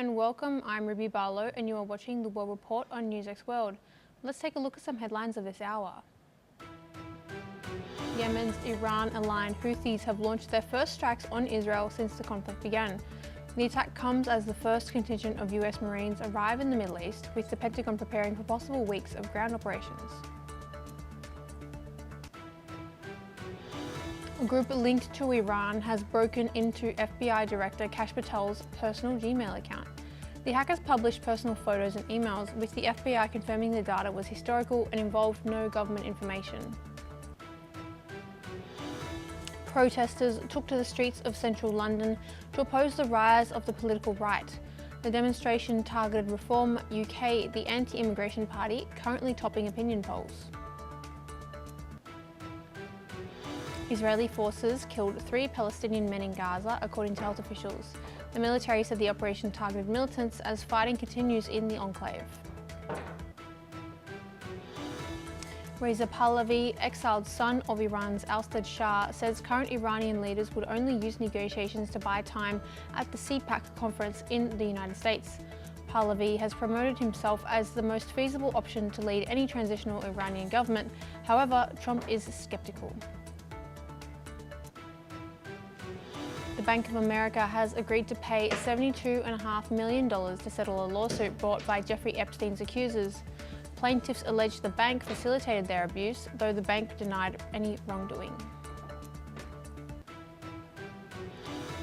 and welcome. I'm Ruby Barlow and you are watching the World Report on NewsX World. Let's take a look at some headlines of this hour. Yemen's Iran-aligned Houthis have launched their first strikes on Israel since the conflict began. The attack comes as the first contingent of US Marines arrive in the Middle East, with the Pentagon preparing for possible weeks of ground operations. A group linked to Iran has broken into FBI Director Kash Patel's personal Gmail account. The hackers published personal photos and emails, with the FBI confirming the data was historical and involved no government information. Protesters took to the streets of central London to oppose the rise of the political right. The demonstration targeted Reform UK, the anti-immigration party, currently topping opinion polls. Israeli forces killed 3 Palestinian men in Gaza, according to health officials. The military said the operation targeted militants as fighting continues in the enclave. Reza Pahlavi, exiled son of Iran's ousted Shah, says current Iranian leaders would only use negotiations to buy time at the CPAC conference in the United States. Pahlavi has promoted himself as the most feasible option to lead any transitional Iranian government. However, Trump is skeptical. The Bank of America has agreed to pay $72.5 million to settle a lawsuit brought by Jeffrey Epstein's accusers. Plaintiffs allege the bank facilitated their abuse, though the bank denied any wrongdoing.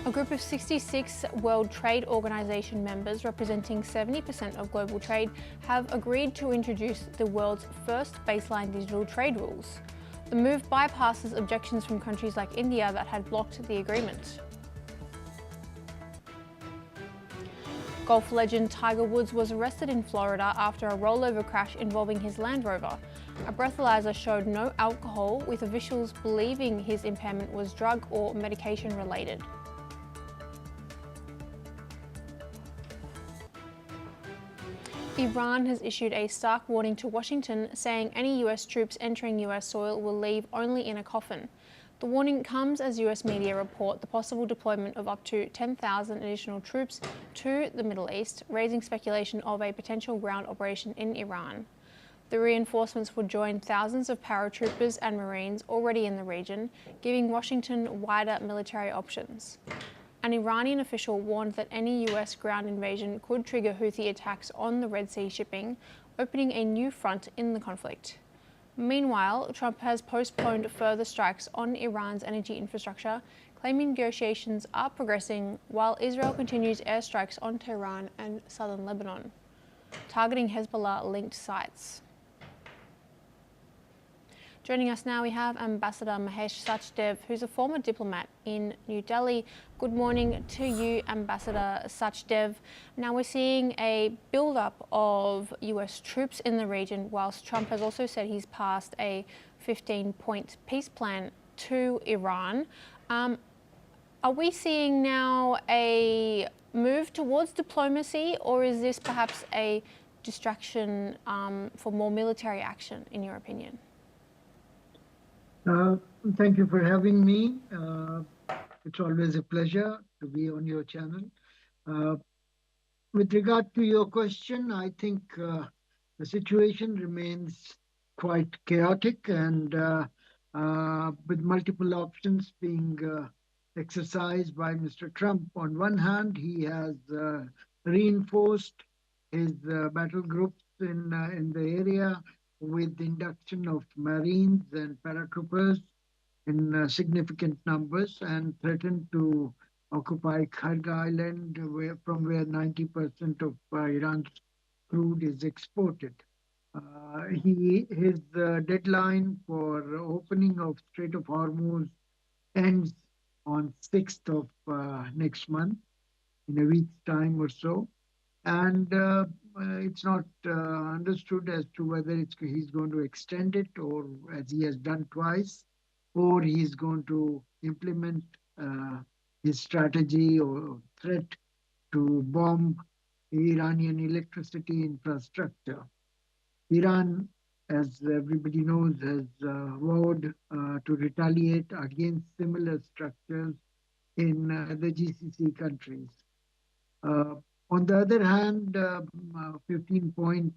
A group of 66 World Trade Organization members representing 70% of global trade have agreed to introduce the world's first baseline digital trade rules. The move bypasses objections from countries like India that had blocked the agreement. Golf legend Tiger Woods was arrested in Florida after a rollover crash involving his Land Rover. A breathalyzer showed no alcohol, with officials believing his impairment was drug or medication related. Iran has issued a stark warning to Washington, saying any US troops entering US soil will leave only in a coffin. The warning comes as US media report the possible deployment of up to 10,000 additional troops to the Middle East, raising speculation of a potential ground operation in Iran. The reinforcements would join thousands of paratroopers and Marines already in the region, giving Washington wider military options. An Iranian official warned that any US ground invasion could trigger Houthi attacks on the Red Sea shipping, opening a new front in the conflict. Meanwhile, Trump has postponed further strikes on Iran's energy infrastructure, claiming negotiations are progressing while Israel continues airstrikes on Tehran and southern Lebanon, targeting Hezbollah-linked sites. Joining us now, we have Ambassador Mahesh Sachdev, who's a former diplomat in New Delhi. Good morning to you, Ambassador Sachdev. Now, we're seeing a build-up of US troops in the region, whilst Trump has also said he's passed a 15-point peace plan to Iran. Are we seeing now a move towards diplomacy, or is this perhaps a distraction for more military action, in your opinion? Thank you for having me. It's always a pleasure to be on your channel. With regard to your question, I think the situation remains quite chaotic and with multiple options being exercised by Mr. Trump. On one hand, he has reinforced his battle groups in the area with the induction of Marines and paratroopers in significant numbers, and threatened to occupy Kharg Island, from where 90% of Iran's crude is exported. His deadline for opening of Strait of Hormuz ends on 6th of next month, in a week's time or so. And it's not understood as to whether he's going to extend it, or as he has done twice, or he's going to implement his strategy or threat to bomb Iranian electricity infrastructure. Iran, as everybody knows, has vowed to retaliate against similar structures in the GCC countries. On the other hand, 15-point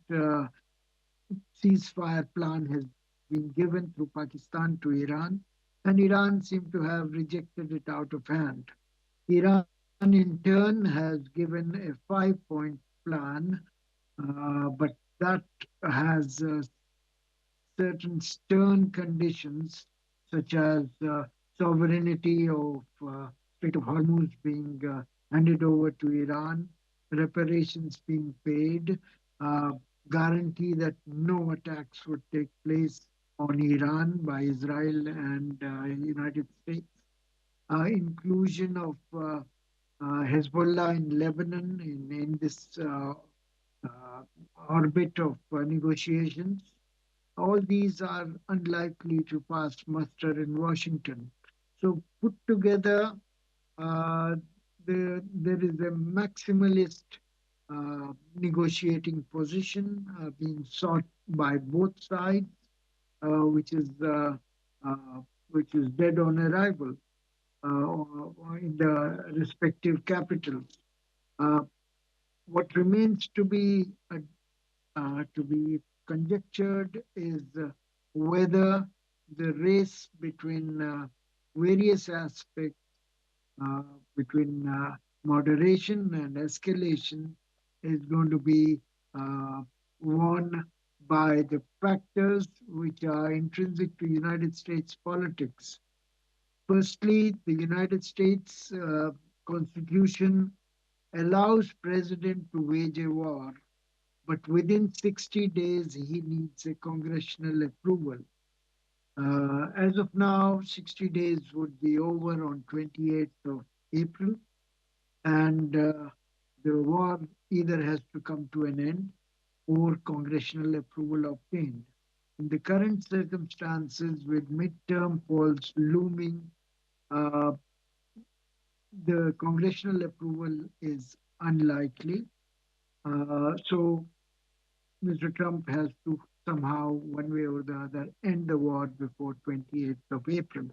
ceasefire plan has been given through Pakistan to Iran, and Iran seemed to have rejected it out of hand. Iran, in turn, has given a 5-point plan, but that has certain stern conditions, such as sovereignty of Strait of Hormuz being handed over to Iran, reparations being paid, uh, guarantee that no attacks would take place on Iran by Israel and United States, inclusion of Hezbollah in Lebanon in this uh, orbit of negotiations. All these are unlikely to pass muster in Washington. So, put together, uh, there is a maximalist negotiating position being sought by both sides, uh, which is uh, uh, which is dead on arrival or in the respective capitals. Uh, what remains to be conjectured is whether the race between various aspects, uh, between moderation and escalation, is going to be uh, won by the factors which are intrinsic to United States politics. Firstly, the United States Constitution allows president to wage a war, but within 60 days, he needs a congressional approval. As of now, 60 days would be over on 28th of April, and the war either has to come to an end or congressional approval obtained. In the current circumstances, with midterm polls looming, uh, the congressional approval is unlikely. So Mr. Trump has to somehow, one way or the other, end the war before 28th of April.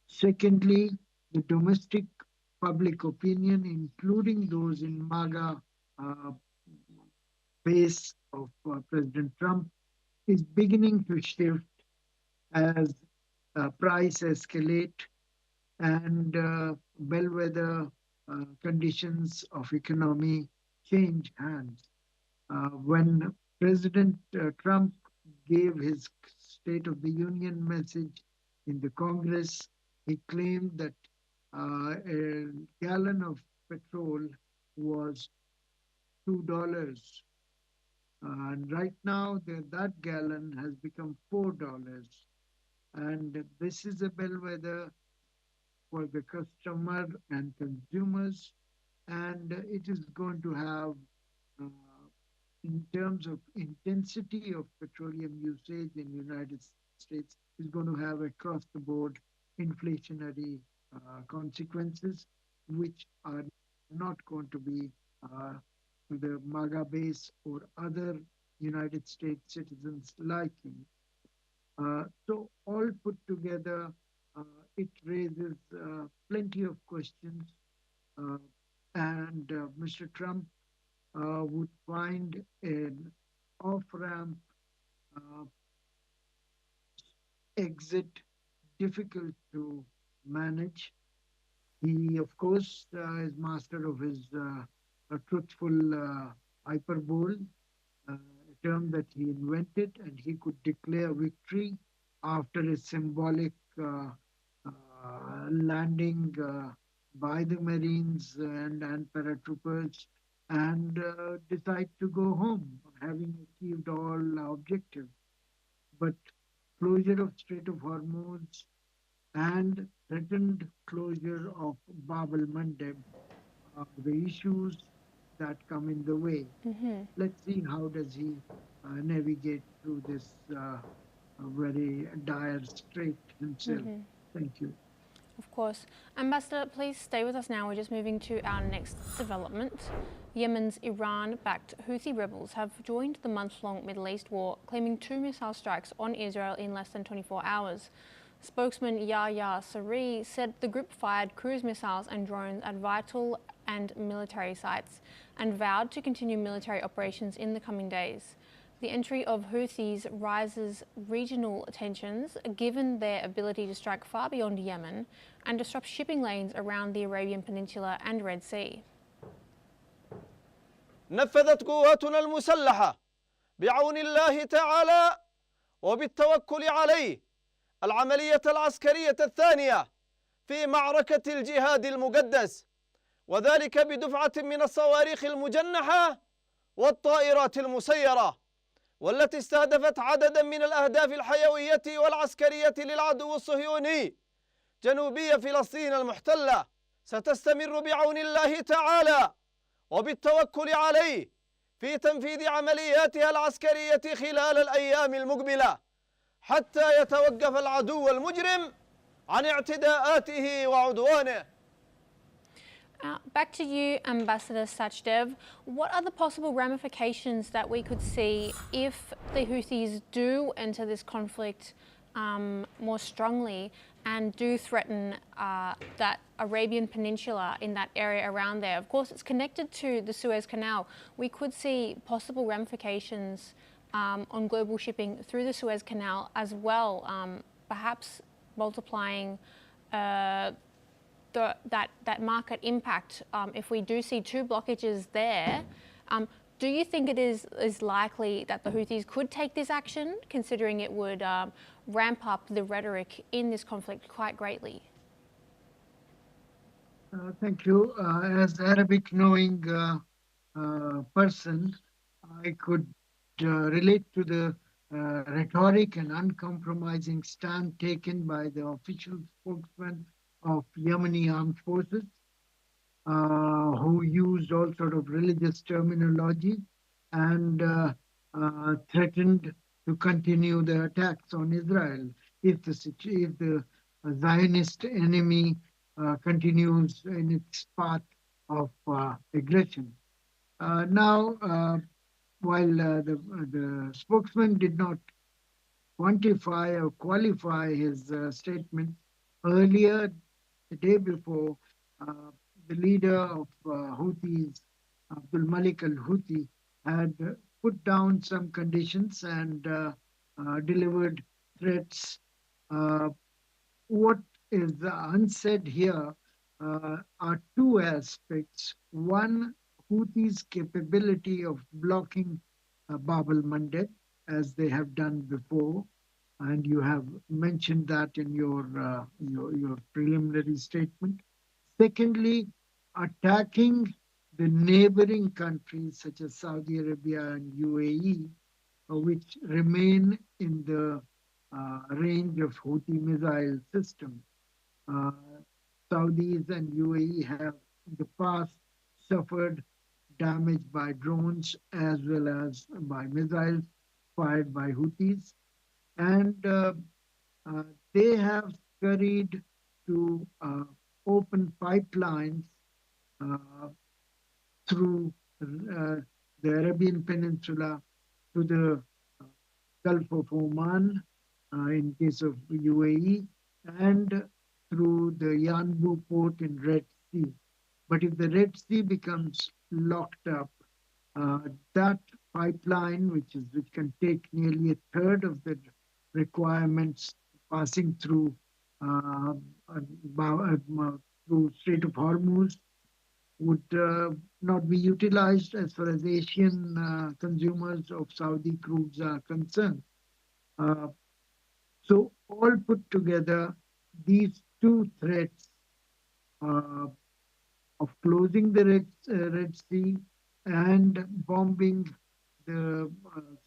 Secondly, the domestic public opinion, including those in MAGA uh, base of President Trump, is beginning to shift as price escalate and bellwether conditions of economy change hands. When President Trump gave his State of the Union message in the Congress, he claimed that a gallon of petrol was $2. And right now, that gallon has become $4. And this is a bellwether for the customer and consumers, and it is going to have, uh, in terms of intensity of petroleum usage in the United States, is going to have across the board inflationary consequences, which are not going to be uh, to the MAGA base or other United States citizens liking. So all put together, it raises plenty of questions, uh, and Mr. Trump would find an off-ramp uh, exit difficult to manage. He, of course, is master of his truthful hyperbole, a term that he invented, and he could declare victory after a symbolic landing by the Marines and paratroopers and decide to go home, having achieved all objectives. But closure of Strait of Hormuz and threatened closure of Bab el Mandeb are the issues that come in the way. Mm-hmm. Let's see how does he navigate through this very dire strait himself. Mm-hmm. Thank you. Of course. Ambassador, please stay with us now. We're just moving to our next development. Yemen's Iran-backed Houthi rebels have joined the month-long Middle East war, claiming 2 missile strikes on Israel in less than 24 hours. Spokesman Yahya Saree said the group fired cruise missiles and drones at vital and military sites and vowed to continue military operations in the coming days. The entry of Houthis rises regional tensions given their ability to strike far beyond Yemen and disrupt shipping lanes around the Arabian Peninsula and Red Sea. نفذت قواتنا المسلحة بعون الله تعالى وبالتوكل عليه العملية العسكرية الثانية في معركة الجهاد المقدس، وذلك بدفعة من الصواريخ المجنحة والطائرات المسيرة، والتي استهدفت عددا من الأهداف الحيوية والعسكرية للعدو الصهيوني جنوبي فلسطين المحتلة. ستستمر بعون الله تعالى وبالتوكل عليه في تنفيذ عملياتها العسكرية خلال الأيام المقبلة حتى يتوقف العدو المجرم عن اعتداءاته وعدوانه. Back to you, Ambassador Sachdev. What are the possible ramifications that we could see if the Houthis do enter this conflict more strongly and do threaten that Arabian Peninsula in that area around there? Of course, it's connected to the Suez Canal. We could see possible ramifications on global shipping through the Suez Canal as well, perhaps multiplying that market impact if we do see two blockages there. Do you think it is likely that the Houthis could take this action, considering it would ramp up the rhetoric in this conflict quite greatly? Thank you. As Arabic knowing person, I could relate to the rhetoric and uncompromising stand taken by the official spokesman of Yemeni armed forces, who used all sort of religious terminology and threatened to continue the attacks on Israel if the Zionist enemy continues in its path of aggression. Now, while the spokesman did not quantify or qualify his statement, earlier, the day before, the leader of Houthis, Abdul Malik al-Houthi, had put down some conditions and delivered threats. What is unsaid here are two aspects. One, Houthis' capability of blocking Bab al-Mandeb, as they have done before, and you have mentioned that in your preliminary statement. Secondly, attacking the neighboring countries such as Saudi Arabia and UAE, which remain in the range of Houthi missile system. Saudis and UAE have in the past suffered damage by drones as well as by missiles fired by Houthis. And they have scurried to open pipelines through the Arabian Peninsula to the Gulf of Oman, in case of UAE, and through the Yanbu port in Red Sea. But if the Red Sea becomes locked up, that pipeline, which can take nearly a third of the requirements passing through Strait of Hormuz, would not be utilized as far as Asian consumers of Saudi crudes are concerned. So all put together, these two threats of closing the Red Sea and bombing the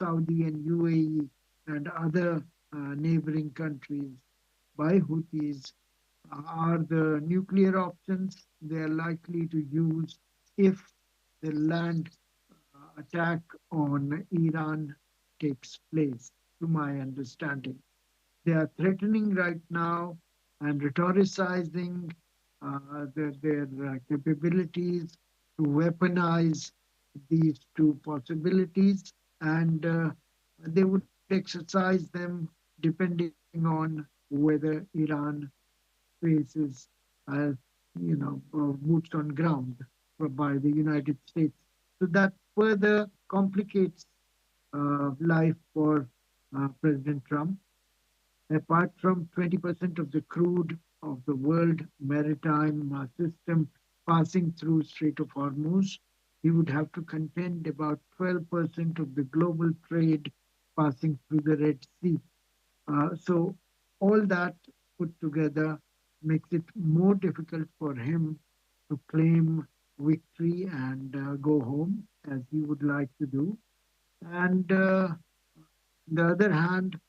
Saudi and UAE and other neighboring countries by Houthis are the nuclear options they are likely to use if the land attack on Iran takes place, to my understanding. They are threatening right now and rhetoricizing their capabilities to weaponize these two possibilities, and they would exercise them depending on whether Iran faces, boots on ground. by the United States. So that further complicates life for President Trump. Apart from 20% of the crude of the world maritime system passing through Strait of Hormuz, he would have to contend about 12% of the global trade passing through the Red Sea. So all that put together makes it more difficult for him to claim victory and go home as he would like to do. And on the other hand,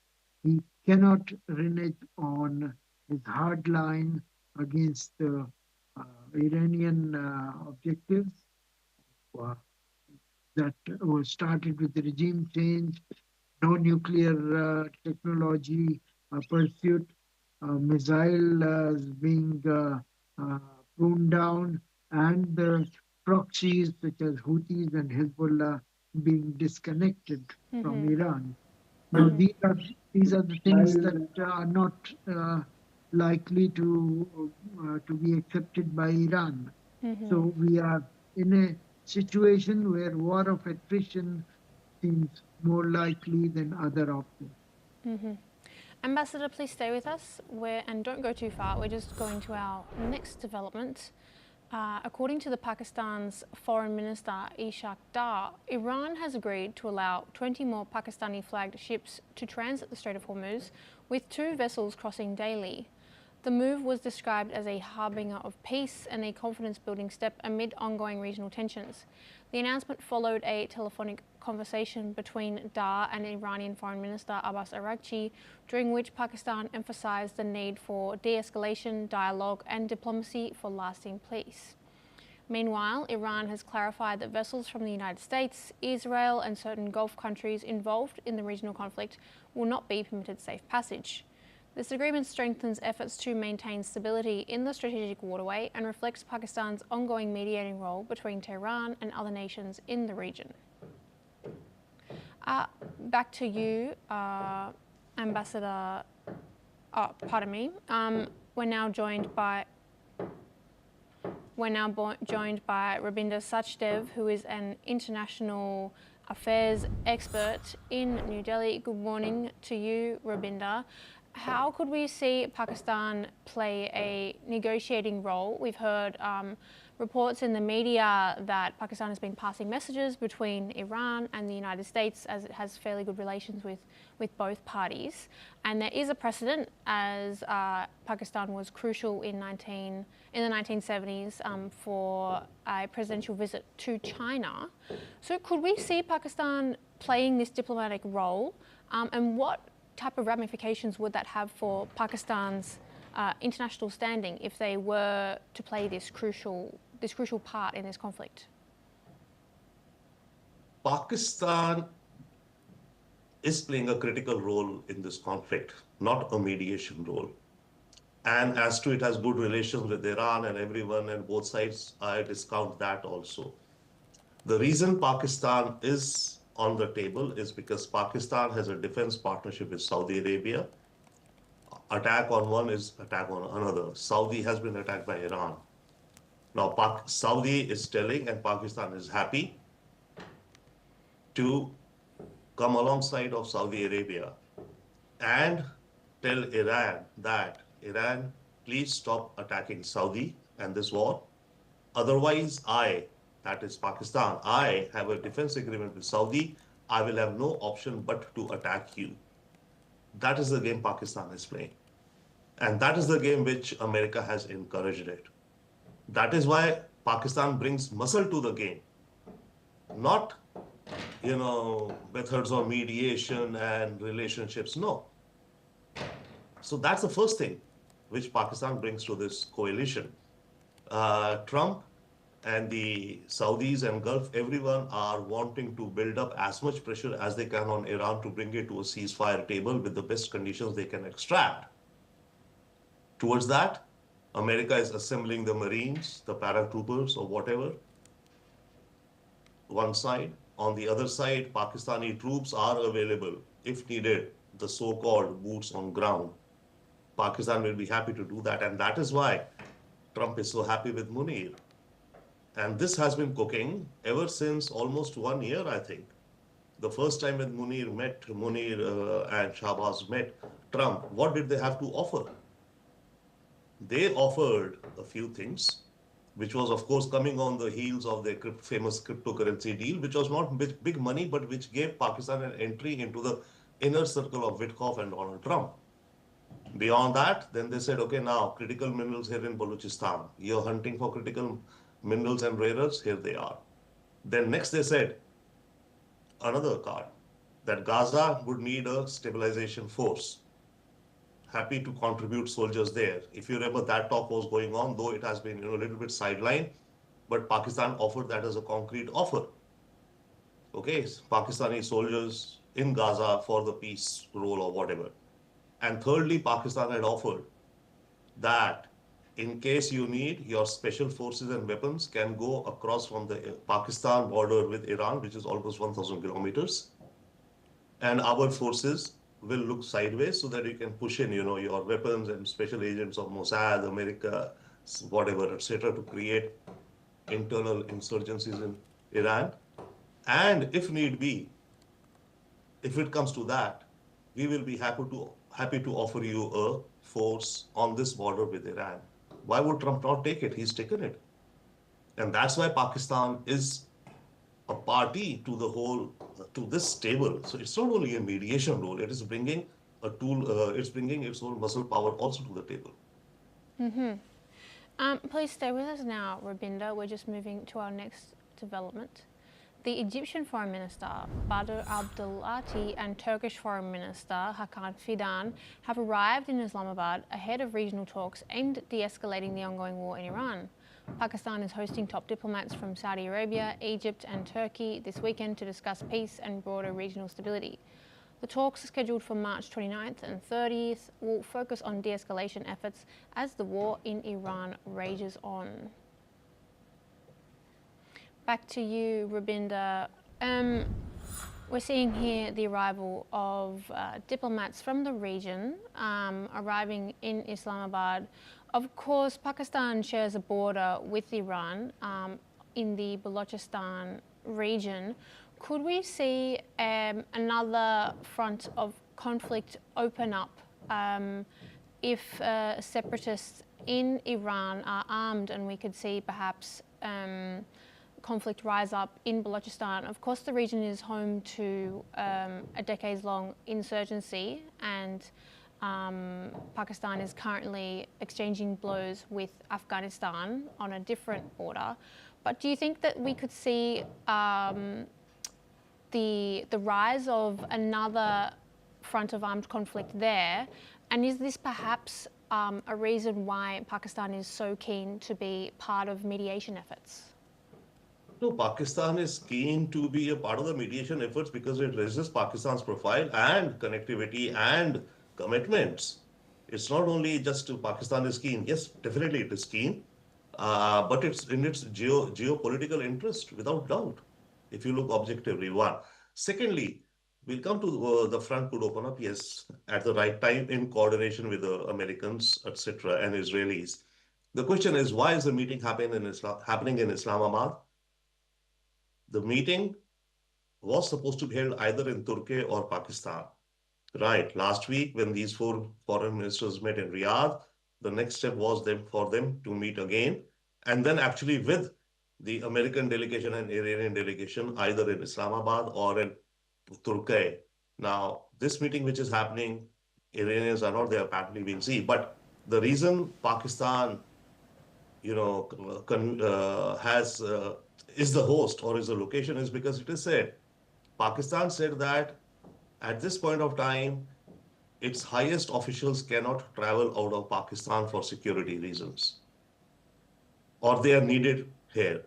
he cannot renege on his hard line against the Iranian objectives uh, that was started with the regime change, no nuclear technology pursuit, missiles being pruned down, and the proxies such as Houthis and Hezbollah being disconnected from Iran. Now, these are the things that are not likely to be accepted by Iran. So we are in a situation where war of attrition seems more likely than other options. Ambassador, please stay with us and don't go too far. We're just going to our next development. According to the Pakistan's Foreign Minister Ishaq Dar, Iran has agreed to allow 20 more Pakistani-flagged ships to transit the Strait of Hormuz, with 2 vessels crossing daily. The move was described as a harbinger of peace and a confidence-building step amid ongoing regional tensions. The announcement followed a telephonic conversation between Dar and Iranian Foreign Minister Abbas Araghchi, during which Pakistan emphasised the need for de-escalation, dialogue and diplomacy for lasting peace. Meanwhile, Iran has clarified that vessels from the United States, Israel and certain Gulf countries involved in the regional conflict will not be permitted safe passage. This agreement strengthens efforts to maintain stability in the strategic waterway and reflects Pakistan's ongoing mediating role between Tehran and other nations in the region. Back to you, Ambassador. Pardon me. We're now joined by Rabinder Sachdev, who is an international affairs expert in New Delhi. Good morning to you, Rabinder. How could we see Pakistan play a negotiating role? We've heard reports in the media that Pakistan has been passing messages between Iran and the United States, as it has fairly good relations with both parties. And there is a precedent, as Pakistan was crucial in the 1970s for a presidential visit to China. So could we see Pakistan playing this diplomatic role? And what type of ramifications would that have for Pakistan's international standing if they were to play this crucial part in this conflict? Pakistan is playing a critical role in this conflict, not a mediation role. And as to it has good relations with Iran and everyone and both sides, I discount that also. The reason Pakistan is on the table is because Pakistan has a defense partnership with Saudi Arabia. Attack on one is attack on another. Saudi has been attacked by Iran. Now, Saudi is telling, and Pakistan is happy to come alongside of Saudi Arabia and tell Iran that, Iran, please stop attacking Saudi and this war. Otherwise, that is Pakistan, I have a defense agreement with Saudi. I will have no option but to attack you. That is the game Pakistan is playing. And that is the game which America has encouraged it. That is why Pakistan brings muscle to the game. Not, methods of mediation and relationships, no. So that's the first thing which Pakistan brings to this coalition. Trump and the Saudis and Gulf, everyone are wanting to build up as much pressure as they can on Iran to bring it to a ceasefire table with the best conditions they can extract. Towards that, America is assembling the Marines, the paratroopers or whatever, one side. On the other side, Pakistani troops are available, if needed, the so-called boots on ground. Pakistan will be happy to do that, and that is why Trump is so happy with Munir. And this has been cooking ever since almost 1 year, I think. The first time when Munir and Shahbaz met Trump, what did they have to offer? They offered a few things, which was, of course, coming on the heels of their famous cryptocurrency deal, which was not big money, but which gave Pakistan an entry into the inner circle of Witkoff and Donald Trump. Beyond that, then they said, okay, now critical minerals here in Balochistan. You're hunting for critical minerals and rare earths, here they are. Then next they said, another card, that Gaza would need a stabilization force. Happy to contribute soldiers there. If you remember, that talk was going on, though it has been a little bit sidelined, but Pakistan offered that as a concrete offer. Okay, Pakistani soldiers in Gaza for the peace role or whatever. And thirdly, Pakistan had offered that in case you need, your special forces and weapons can go across from the Pakistan border with Iran, which is almost 1,000 kilometers. And our forces will look sideways so that you can push in, your weapons and special agents of Mossad, America, whatever, etc., to create internal insurgencies in Iran. And if need be, if it comes to that, we will be happy to offer you a force on this border with Iran. Why would Trump not take it? He's taken it. And that's why Pakistan is a party to the whole, to this table. So it's not only a mediation role, it is bringing a tool, it's bringing its own muscle power also to the table. Please stay with us now, Rabinda. We're just moving to our next development. The Egyptian Foreign Minister Badr Abdulati and Turkish Foreign Minister Hakan Fidan have arrived in Islamabad ahead of regional talks aimed at de-escalating the ongoing war in Iran. Pakistan is hosting top diplomats from Saudi Arabia, Egypt and Turkey this weekend to discuss peace and broader regional stability. The talks, scheduled for March 29th and 30th, will focus on de-escalation efforts as the war in Iran rages on. Back to you, Rabinda. We're seeing here the arrival of diplomats from the region arriving in Islamabad. Of course, Pakistan shares a border with Iran in the Balochistan region. Could we see another front of conflict open up if separatists in Iran are armed, and we could see perhaps conflict rise up in Balochistan? Of course, the region is home to a decades-long insurgency, and Pakistan is currently exchanging blows with Afghanistan on a different border. But do you think that we could see the rise of another front of armed conflict there? And is this perhaps a reason why Pakistan is so keen to be part of mediation efforts? No, Pakistan is keen to be a part of the mediation efforts because it raises Pakistan's profile and connectivity and commitments. It's not only just Pakistan is keen. Yes, definitely it is keen, but it's in its geopolitical interest, without doubt, if you look objectively, one. Secondly, we'll come to the front could open up, yes, at the right time in coordination with the Americans, etc., and Israelis. The question is, why is the meeting happening in Islamabad? The meeting was supposed to be held either in Turkey or Pakistan. Right. Last week, when these four foreign ministers met in Riyadh, the next step was for them to meet again, and then actually with the American delegation and Iranian delegation, either in Islamabad or in Turkey. Now, this meeting which is happening, Iranians are not there, apparently we'll see. But the reason Pakistan, is the host or is the location is because it is said, Pakistan said that at this point of time, its highest officials cannot travel out of Pakistan for security reasons, or they are needed here.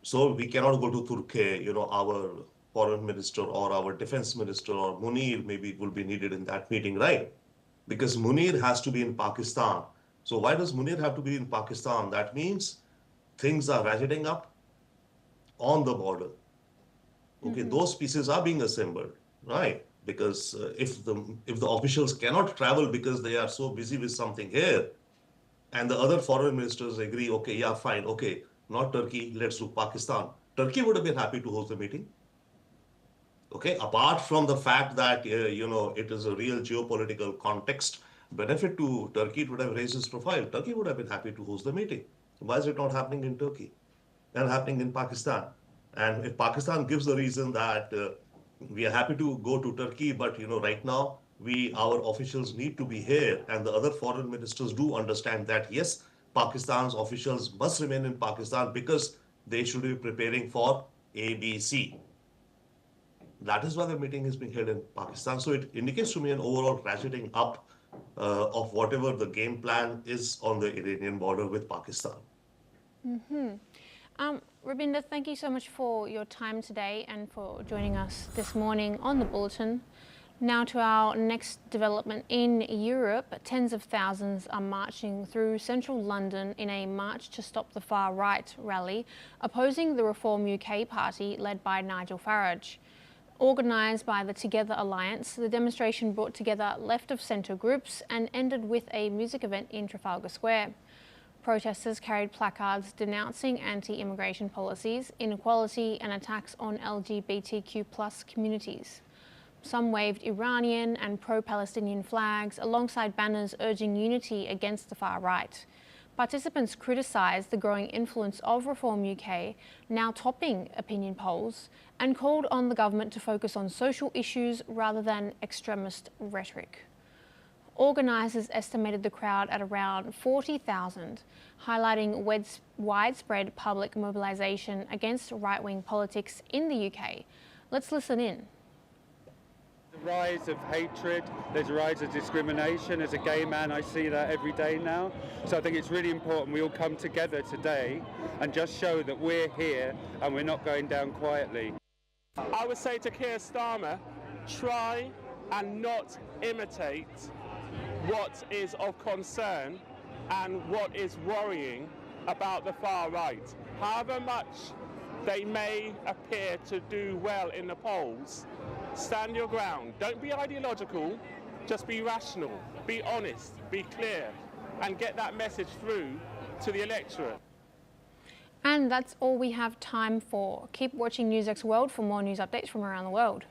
So we cannot go to Turkey, our foreign minister or our defense minister or Munir maybe will be needed in that meeting, right? Because Munir has to be in Pakistan. So why does Munir have to be in Pakistan? That means things are ratcheting up on the border. Okay, those pieces are being assembled, right? Because if the officials cannot travel because they are so busy with something here, and the other foreign ministers agree, okay, yeah, fine, okay, not Turkey, let's do Pakistan, Turkey would have been happy to host the meeting. Okay, apart from the fact that, it is a real geopolitical context benefit to Turkey, it would have raised its profile. Turkey would have been happy to host the meeting. Why is it not happening in Turkey and happening in Pakistan? And if Pakistan gives the reason that we are happy to go to Turkey, but right now our officials need to be here, and the other foreign ministers do understand that yes, Pakistan's officials must remain in Pakistan because they should be preparing for ABC. That is why the meeting is being held in Pakistan. So it indicates to me an overall ratcheting up of whatever the game plan is on the Iranian border with Pakistan. Rabinder, thank you so much for your time today and for joining us this morning on the Bulletin. Now to our next development in Europe. Tens of thousands are marching through central London in a March to Stop the Far Right rally, opposing the Reform UK party led by Nigel Farage. Organised by the Together Alliance, the demonstration brought together left-of-centre groups and ended with a music event in Trafalgar Square. Protesters carried placards denouncing anti-immigration policies, inequality and attacks on LGBTQ+ communities. Some waved Iranian and pro-Palestinian flags alongside banners urging unity against the far right. Participants criticised the growing influence of Reform UK, now topping opinion polls, and called on the government to focus on social issues rather than extremist rhetoric. Organisers estimated the crowd at around 40,000, highlighting widespread public mobilisation against right-wing politics in the UK. Let's listen in. The rise of hatred, there's a rise of discrimination. As a gay man, I see that every day now. So I think it's really important we all come together today and just show that we're here and we're not going down quietly. I would say to Keir Starmer, try and not imitate what is of concern and what is worrying about the far right. However much they may appear to do well in the polls, stand your ground. Don't be ideological, just be rational, be honest, be clear, and get that message through to the electorate. And that's all we have time for. Keep watching NewsX World for more news updates from around the world.